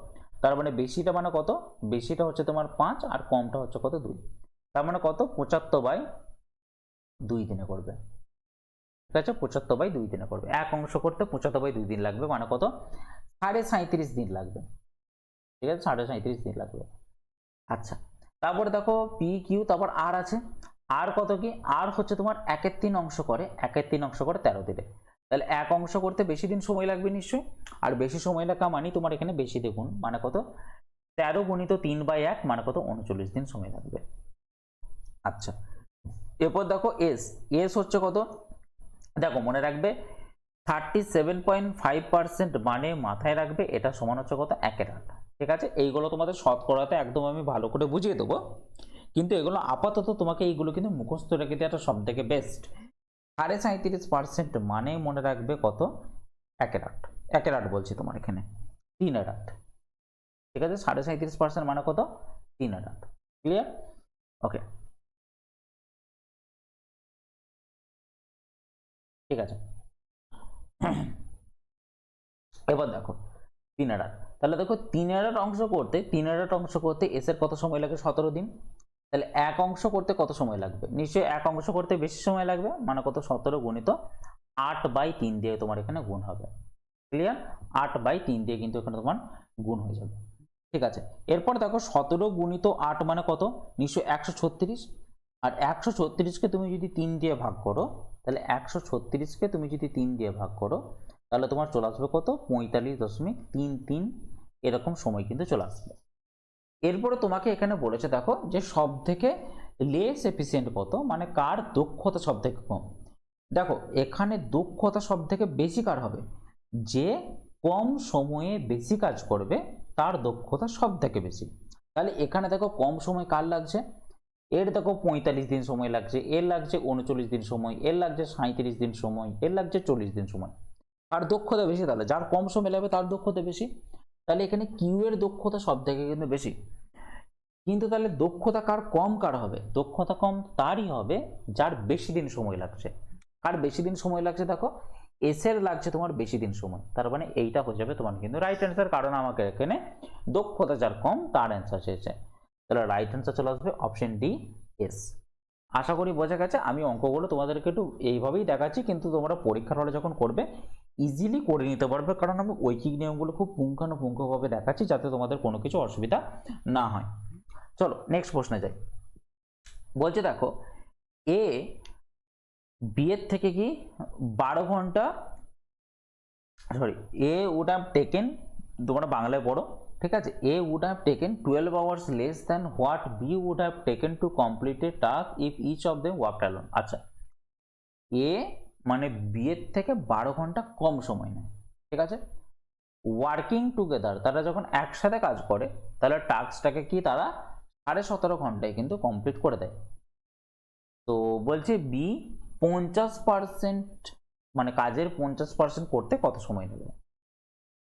Speaker 1: তার মানে বেশিটা মানে কত, বেশিটা হচ্ছে তোমার 5 আর কমটা হচ্ছে কত 2, তার মানে কত 75/2 দিনে করবে। ঠিক আছে, 75/2 দিনে করবে, এক অংশ করতে 75/2 দিন লাগবে, মানে কত 37.5 দিন লাগবে। ঠিক আছে, 37.5 দিন লাগবে। আচ্ছা, তারপরে দেখো পি কিউ, তারপর আর আছে, আর কত কি, আর হচ্ছে তোমার 1/3 অংশ করে, 1/3 অংশ করে 13 দিনে। তাহলে এক অংশ করতে বেশি দিন সময় লাগবে নিশ্চয়ই, আর বেশি সময় লাগা মানে তোমার এখানে বেশি দেখুন, মানে কত 13 গুণিত 3/1 মানে কত 39 দিন সময় লাগবে। আচ্ছা, এরপর দেখো এস, এস হচ্ছে কত, দেখো মনে রাখবে 37.5% মানে মাথায় রাখবে এটা সমান হচ্ছে কত 1/8। ঠিক আছে, এইগুলো তোমাদের শতকরাতে একদম আমি ভালো করে বুঝিয়ে দেবো, কিন্তু এগুলো আপাতত তোমাকে এইগুলো কিন্তু মুখস্থ রেখে দেওয়াটা সব থেকে বেস্ট। 37.5% মানে মনে রাখবে কত 1/8, 1/8 বলছি তোমার এখানে 3/8। ঠিক আছে, 37.5% মানে কত 3/8। ক্লিয়ার? ওকে, ঠিক আছে। এবার দেখো 3/8, তাহলে দেখো 3/8 অংশ করতে, 3/8 অংশ করতে এস এর কত সময় লাগে 17 দিন। তাহলে এক অংশ করতে কত সময় লাগবে, নিশ্চয়ই এক অংশ করতে বেশি সময় লাগবে, মানে কত 17 গুণিত 8/3 দিয়ে তোমার এখানে গুণ হবে। ক্লিয়ার? 8/3 দিয়ে কিন্তু এখানে তোমার গুণ হয়ে যাবে। ঠিক আছে, এরপর দেখো 17 গুণিত 8 মানে কত, নিশ্চয়ই 136, আর 136কে তুমি যদি 3 দিয়ে ভাগ করো, তাহলে 136কে তুমি যদি 3 দিয়ে ভাগ করো, তাহলে তোমার চলে আসবে কত 45.33 এরকম সময় কিন্তু চলে আসবে। এরপরে তোমাকে এখানে বলেছে দেখো যে সব থেকে লেস এফিসিয়েন্ট কত, মানে কার দক্ষতা সব থেকে কম। দেখো এখানে দক্ষতা সব থেকে বেশি কার হবে, যে কম সময়ে বেশি কাজ করবে তার দক্ষতা সব থেকে বেশি। তাহলে এখানে দেখো কম সময় কার লাগছে, এর দেখো 45 দিন সময় লাগছে, এর লাগছে 39 দিন সময়, এর লাগছে 37 দিন সময়, এর লাগছে 40 দিন সময়। আর দক্ষতা বেশি, তাহলে যার কম সময় লাগবে তার দক্ষতা বেশি, তাহলে এখানে কিউ এর দক্ষতা সব থেকে কিন্তু বেশি। কিন্তু তাহলে দক্ষতা কার কম কার হবে, দক্ষতা কম তারই হবে যার বেশি দিন সময় লাগছে। কার বেশি দিন সময় লাগছে, দেখো এস এর লাগছে তোমার বেশি দিন সময়, তার মানে এইটা হয়ে যাবে তোমার কিন্তু রাইট অ্যান্সার, কারণ আমাকে এখানে দক্ষতা যার কম তার অ্যান্সার চেয়েছে। তাহলে রাইট অ্যান্সার চলে আসবে অপশন ডি এস। আশা করি বোঝা গেছে, আমি অঙ্কগুলো তোমাদেরকে একটু এইভাবেই দেখাচ্ছি, কিন্তু তোমরা পরীক্ষার হলে যখন করবে ইজিলি করে নিতে পারবে, কারণ আমি ঐকিক নিয়মগুলো খুব পুঙ্খানুপুঙ্খভাবে দেখাচ্ছি যাতে তোমাদের কোনো কিছু অসুবিধা না হয়। চলো নেক্সট প্রশ্নে যাই। বলছে দেখো এ বি এর থেকে কি 12 ঘন্টা, sorry, A would have taken, তোমরা বাংলায় পড়ো, ঠিক আছে, A would have taken 12 hours less than what B would have taken to complete a task if each of them worked alone. আচ্ছা, এ মানে বি এর থেকে 12 ঘন্টা কম সময় নেয়, ঠিক আছে, ওয়ার্কিং টুগেদার তারা যখন একসাথে কাজ করে তাহলে টাস্কটাকে কি তারা 17.5 ঘন্টায় কিন্তু কমপ্লিট করে দেয়। তো বলছে বি 50%, মানে কাজের 50% করতে কত সময় নেবে।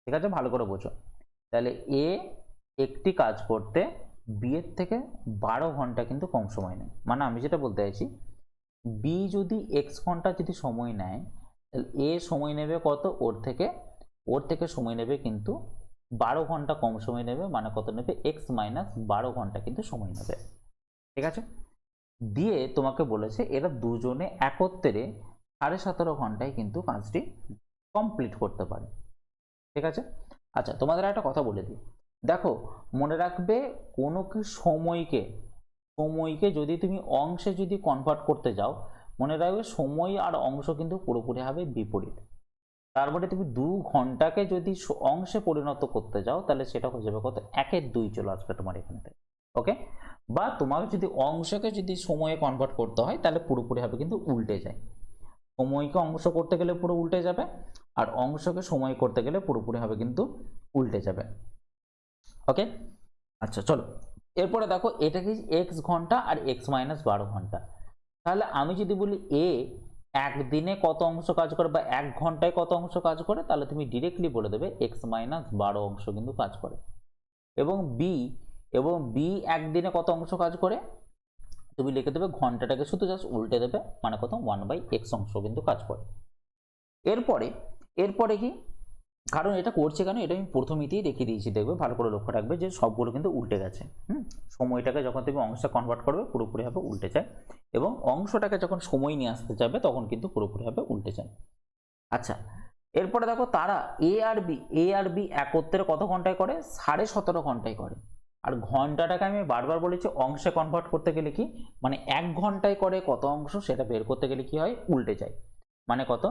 Speaker 1: ঠিক আছে, ভালো করে বোঝো, তাহলে এ একটি কাজ করতে বি এর থেকে 12 ঘন্টা কিন্তু কম সময় নেয়, মানে আমি যেটা বলতে চাইছি বি যদি এক্স ঘন্টা যদি সময় নেয়, তাহলে এ সময় নেবে কত, ওর থেকে সময় নেবে কিন্তু 12 ঘন্টা কম সময় নেবে, মানে কত নেবে এক্স মাইনাস 12 ঘন্টা কিন্তু সময় নেবে। ঠিক আছে, দিয়ে তোমাকে বলেছে এরা দুজনে একত্রে 17.5 ঘন্টায় কিন্তু কাজটি কমপ্লিট করতে পারে। ঠিক আছে, আচ্ছা তোমাদের একটা কথা বলে দিই, দেখো মনে রাখবে কোনো কি সময়কে যদি তুমি অংশে যদি কনভার্ট করতে যাও, মনে রাখবে সময় আর অংশ কিন্তু পুরোপুরি হবে বিপরীত। তারপরে তুমি 2 ঘন্টাকে যদি অংশে পরিণত করতে যাও তাহলে সেটা হয়ে যাবে কত 1/2 চলে আসবে তোমার এখানে। ওকে, বা তোমাকে যদি অংশকে যদি সময়ে কনভার্ট করতে হয় তাহলে পুরোপুরি হবে কিন্তু উল্টে যায়, সময়কে অংশ করতে গেলে পুরো উল্টে যাবে, আর অংশকে সময় করতে গেলে পুরোপুরি হবে কিন্তু উল্টে যাবে। ওকে, আচ্ছা চলো এরপরে দেখো এটা কি এক্স ঘন্টা আর এক্স মাইনাস 12 ঘন্টা। তাহলে আমি যদি বলি এ একদিনে কত অংশ কাজ করে বা 1 ঘন্টায় কত অংশ কাজ করে, তাহলে তুমি ডিরেক্টলি বলে দেবে x মাইনাস 12 অংশ কিন্তু কাজ করে। এবং বি একদিনে কত অংশ কাজ করে, তুমি লিখে দেবে ঘন্টাটাকে শুধু জাস্ট উল্টে দেবে, মানে কত 1/x অংশ কিন্তু কাজ করে। এরপরে কি, কারণ এটা করছে কেন, এটা আমি প্রথমেই দেখিয়ে দিয়েছি, দেখবে ভালো করে লক্ষ্য রাখবে যে সবগুলো কিন্তু উল্টে গেছে। সময়টাকে যখন তুমি অংশে কনভার্ট করবে পুরোপুরি ভাবে উল্টে যায়, এবং অংশটাকে যখন সময় নিয়ে আসতে যাবে তখন কিন্তু পুরোপুরি ভাবে উল্টে যায়। আচ্ছা, এরপরে দেখো তারা এ আর বি একত্রে কত ঘন্টায় করে, 17.5 ঘন্টায় করে। আর ঘন্টাটাকে আমি বারবার বলেছি অংশে কনভার্ট করতে গেলে কি, মানে 1 ঘন্টায় করে কত অংশ সেটা বের করতে গেলে কি হয়, উল্টে যায়, মানে কত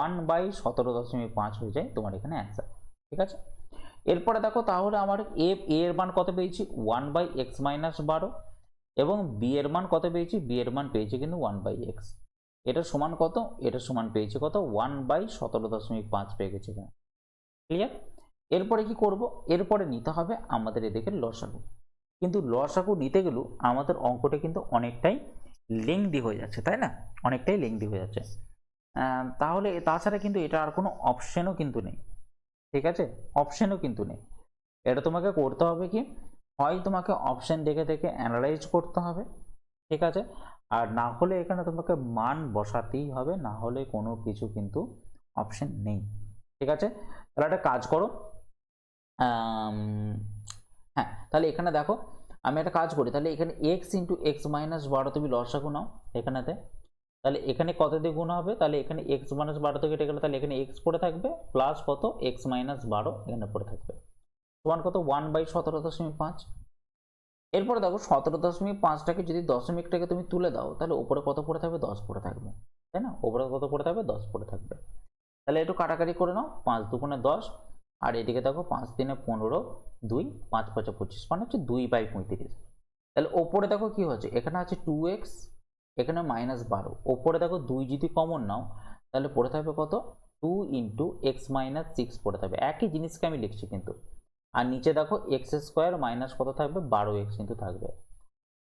Speaker 1: 1/17.5 হয়ে যায় তোমার এখানে অ্যান্সার। ঠিক আছে, এরপরে দেখো তাহলে আমার এর মান কত পেয়েছি 1/x মাইনাস 12, এবং বি এর মান কত পেয়েছি, বি এর মান পেয়েছি কিন্তু 1/x। এটা সমান কত, এটা সমান পেয়েছি কত 1/17.5 পেয়ে গেছে এখানে। ক্লিয়ার? এরপরে কি করব, এরপরে নিতে হবে আমাদের এদিকে লসাগু। কিন্তু লসাগু নিতে গেলেও আমাদের অঙ্কটা কিন্তু অনেকটাই লেংদি হয়ে যাচ্ছে, তাই না, অনেকটাই লেংদি হয়ে যাচ্ছে। তাহলে তাছাড়া কিন্তু এটা আর কোনো অপশনও কিন্তু নেই। ঠিক আছে, অপশনও কিন্তু নেই। এটা তোমাকে করতে হবে কি, হয় তোমাকে অপশন দেখে দেখে অ্যানালাইজ করতে হবে, ঠিক আছে, আর না হলে এখানে তোমাকে মান বসাতেই হবে, না হলে কোনো কিছু কিন্তু অপশন নেই। ঠিক আছে, তাহলে একটা কাজ করো, হ্যাঁ তাহলে এখানে দেখো আমি একটা কাজ করি, তাহলে এখানে x ইন্টু এক্স মাইনাস 12 তুমি লসাগু নাও এখানেতে, তাহলে এখানে কত দিয়ে গুণ হবে, তাহলে এখানে x মাইনাস 12 থেকে কেটে গেলে তাহলে এখানে x পড়ে থাকবে, প্লাস কত x মাইনাস 12 এখানে পড়ে থাকবে, সমান কত 1/17.5। এরপরে দেখো 17.5টাকে যদি দশমিকটাকে তুমি তুলে দাও তাহলে উপরে কত পড়ে থাকবে, 10 পড়ে থাকবে, তাই না, উপরে কত পড়ে থাকবে, 10 পড়ে থাকবে। তাহলে একটু কাটাকাটি করে নাও, 5 দুগুণে 10, আর এদিকে দেখো 5 3 15, 2 5 5 25, মানে হচ্ছে 2/35। তাহলে ওপরে দেখো কি হচ্ছে, এখানে আছে 2x, এখানে -12, ওপরে দেখো 2 যদি কমন নাও তাহলে পড়ে থাকবে কত 2 ইন্টু এক্স মাইনাস 6 পড়ে থাকবে, একই জিনিসকে আমি লিখছি কিন্তু। আর নিচে দেখো এক্স স্কোয়ার মাইনাস কত থাকবে 12x কিন্তু থাকবে,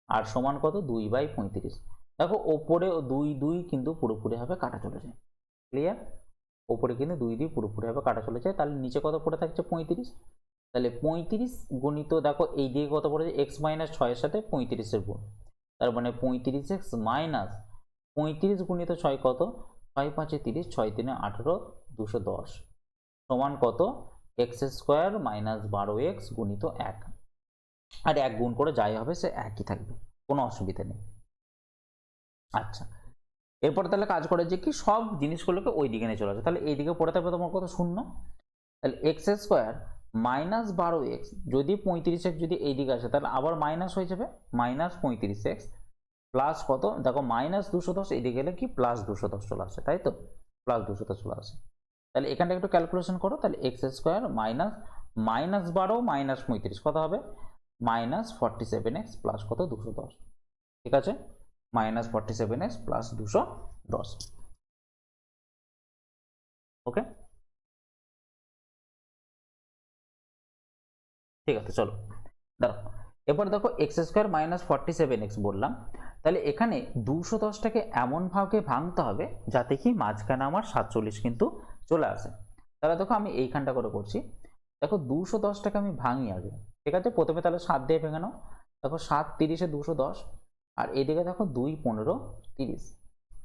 Speaker 1: আর সমান কত 2/35। দেখো ওপরে 2 কিন্তু পুরোপুরি ভাবে কাটা চলে যায়। ক্লিয়ার? ওপরে কিন্তু 2 দিয়ে পুরোপুরি ভাবে কাটা চলে যায়, তাহলে নিচে কত পড়ে থাকছে 35। তাহলে 35 গুণিত দেখো এই দিকে কত পড়েছে এক্স মাইনাস 6 এর সাথে 35 এর গুণ, তার মানে 35x মাইনাস 35 গুণিত 6 কত, 6 5 30, 6 3 18, 210 সমান কত এক্স স্কোয়ার মাইনাস 12x গুণিত 1, আর 1 গুণ করে যাই হবে সে একই থাকবে, কোনো অসুবিধা নেই। আচ্ছা, এরপর তাহলে কাজ করে যে কি সব জিনিসগুলোকে ওই দিকে নিয়ে চলে আসে, তাহলে এই দিকে পড়ে থাকবে তোমার কত 0, তাহলে এক্স স্কোয়ার মাইনাস 12x, যদি 35x যদি এই দিকে আসে তাহলে আবার মাইনাস হয়ে যাবে, মাইনাস 35x প্লাস কত দেখো মাইনাস 210, এদিকে গেলে কি প্লাস 210 চলে আসে, তাই তো, প্লাস 210 চলে আসে। তাহলে এখানটা একটু ক্যালকুলেশন করো, তাহলে এক্স স্কোয়ার মাইনাস -12 মাইনাস 35 কত হবে, -47x প্লাস কত 210। ঠিক আছে, -47x প্লাস 210। ওকে, ঠিক আছে, চলো দাঁড়াও। এরপর দেখো এক্স স্কোয়ার মাইনাস 47x বললাম, তাহলে এখানে 210টাকে এমন ভাবে ভাঙতে হবে যাতে কি মাঝখানে আমার 47 কিন্তু চলে আসে। তাহলে দেখো আমি এইখানটা করে করছি, দেখো 210টাকে আমি ভাঙি আগে, ঠিক আছে, প্রথমে তাহলে 7 দিয়ে ভেঙে নাও, দেখো 7 30 210, আর এদিকে দেখো 2 15 30,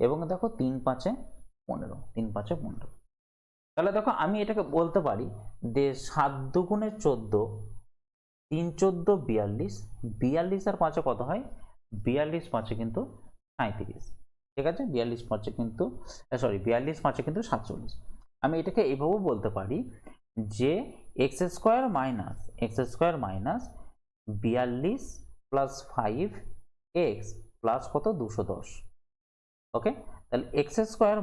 Speaker 1: এবং দেখো 3 5 15, 3 5 15। তাহলে দেখো আমি এটাকে বলতে পারি যে 7 দুগুণে 14, 3 14 42, 42 আর 5 কত হয়, 42 5 কিন্তু 37। ঠিক আছে, 42 5 কিন্তু সরি 42 5 কিন্তু 47। আমি এটাকে এইভাবেও বলতে পারি যে x square minus 42 plus 5x plus কত 210। ওকে, তাহলে এক্স স্কোয়ার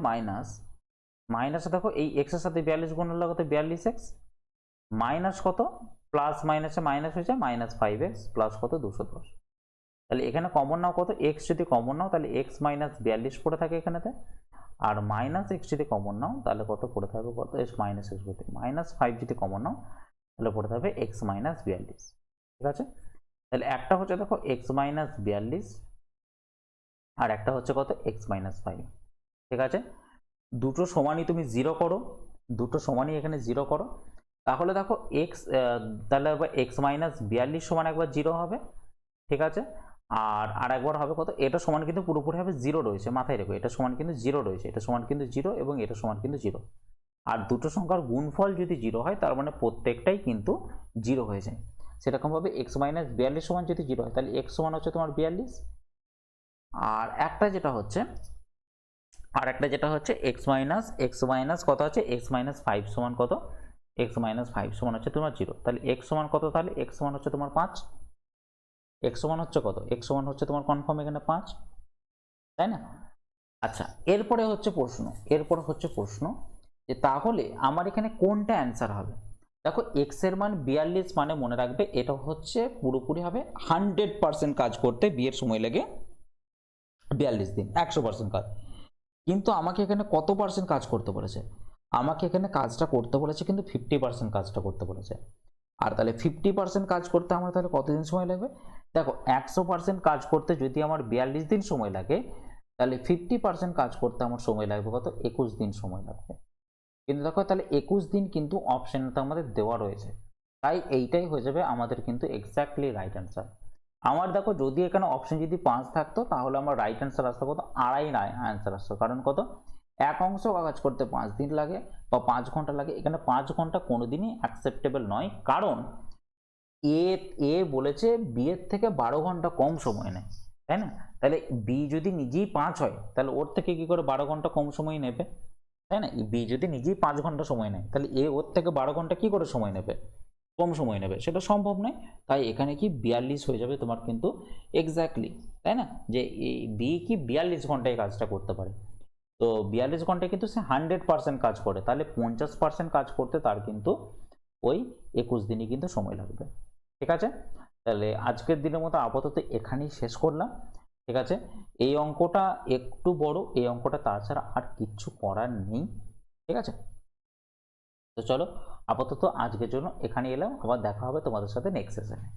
Speaker 1: মাইনাস দেখো এই এক্স এর সাথে 42 গুণ হলে কত 42x, মাইনাস কত প্লাস মাইনাসে মাইনাস হয়ে যায় -5x প্লাস কত 210। তাহলে এখানে কমন নাও কত, x যদি কমন নাও তাহলে x মাইনাস 42 পড়ে থাকে এখানেতে, আর মাইনাস x যদি কমন নাও তাহলে কত পড়ে থাকবে, কত x মাইনাস x বলতে -5 যদি কমন নাও তাহলে পড়ে থাকবে x মাইনাস 42। ঠিক আছে, তাহলে একটা হচ্ছে দেখো x মাইনাস 42, আর একটা হচ্ছে কত x মাইনাস 5। ঠিক আছে, দুটো সমানই তুমি জিরো করো, দুটো সমানই এখানে জিরো করো, তাহলে দেখো এক্স, তাহলে এক্স মাইনাস 42 সমান একবার জিরো হবে, ঠিক আছে, আর একবার হবে কত, এটা সমান কিন্তু পুরোপুরি হবে জিরো রয়েছে, মাথায় রেখো এটা সমান কিন্তু জিরো রয়েছে, এটা সমান কিন্তু জিরো এবং এটা সমান কিন্তু জিরো। আর দুটো সংখ্যার গুণফল যদি জিরো হয় তার মানে প্রত্যেকটাই কিন্তু জিরো হয়ে যায়। সেরকমভাবে এক্স মাইনাস 42 সমান যদি জিরো হয় তাহলে এক্স সমান হচ্ছে তোমার 42। আর একটা যেটা হচ্ছে এক্স মাইনাস কত আছে, এক্স মাইনাস 5 সমান কত, এক্স মাইনাস 5 সমান হচ্ছে তোমার জিরো, তাহলে এক্স সমান কত, তাহলে এক্স সমান হচ্ছে তোমার 5, এক্স সমান হচ্ছে কত, এক্স সমান হচ্ছে তোমার কনফার্ম এখানে 5, তাই না? আচ্ছা, এরপরে হচ্ছে প্রশ্ন যে তাহলে আমার এখানে কোনটা অ্যান্সার হবে। দেখো এক্স এর মান 42 মানে মনে রাখবে এটা হচ্ছে পুরোপুরি হবে 100% কাজ করতে বিয়ের সময় লাগে 42 দিন, 100% কাজ। কিন্তু আমাকে এখানে কত পার্সেন্ট কাজ করতে বলেছে, আমাকে এখানে কাজটা করতে বলেছে কিন্তু 50% কাজটা করতে বলেছে। আর তাহলে 50% কাজ করতে আমার তাহলে কতদিন সময় লাগবে, দেখো 100% কাজ করতে যদি আমার 42 দিন সময় লাগে, তাহলে 50% কাজ করতে আমার সময় লাগবে কত, 21 দিন সময় লাগবে। কিন্তু দেখো তাহলে 21 দিন কিন্তু অপশনটা আমাদের দেওয়া রয়েছে, তাই এইটাই হয়ে যাবে আমাদের কিন্তু এক্স্যাক্টলি রাইট অ্যান্সার। আমার দেখো যদি এখানে অপশন যদি 5 থাকতো তাহলে আমার রাইট অ্যান্সার আসতো কত, আড়াই নয় অ্যান্সার আসতো, কারণ কত, এক অংশ কাজ করতে 5 দিন লাগে বা 5 ঘন্টা লাগে, এখানে 5 ঘন্টা কোনোদিনই অ্যাকসেপ্টেবল নয়, কারণ এ বলেছে বি এর থেকে 12 ঘন্টা কম সময় নেয়, তাই না? তাহলে বি যদি নিজেই 5 হয় তাহলে ওর থেকে কি করে 12 ঘন্টা কম সময় নেবে, তাই না? বি যদি নিজেই 5 ঘন্টা সময় নেয় তাহলে এ ওর থেকে 12 ঘন্টা কি করে সময় নেবে, কম সময় নেবে, সেটা সম্ভব নয়। তাই এখানে কি 42 হয়ে যাবে তোমার কিন্তু এক্স্যাক্টলি, তাই না, যে বি কি 42 ঘন্টায় কাজটা করতে পারে। তো 42 ঘন্টায় কিন্তু সে 100% কাজ করে, তাহলে 50% কাজ করতে তার কিন্তু ওই 21 দিনই কিন্তু সময় লাগবে। ঠিক আছে, তাহলে আজকের দিনের মতো আপাতত এখানেই শেষ করলাম। ঠিক আছে, এই অঙ্কটা একটু বড়, এই অঙ্কটা তাছাড়া আর কিচ্ছু করার নেই। ঠিক আছে, তো চলো আপাতত আজকের জন্য এখানে এলাম, আবার দেখা হবে তোমাদের সাথে নেক্সট সেশনে।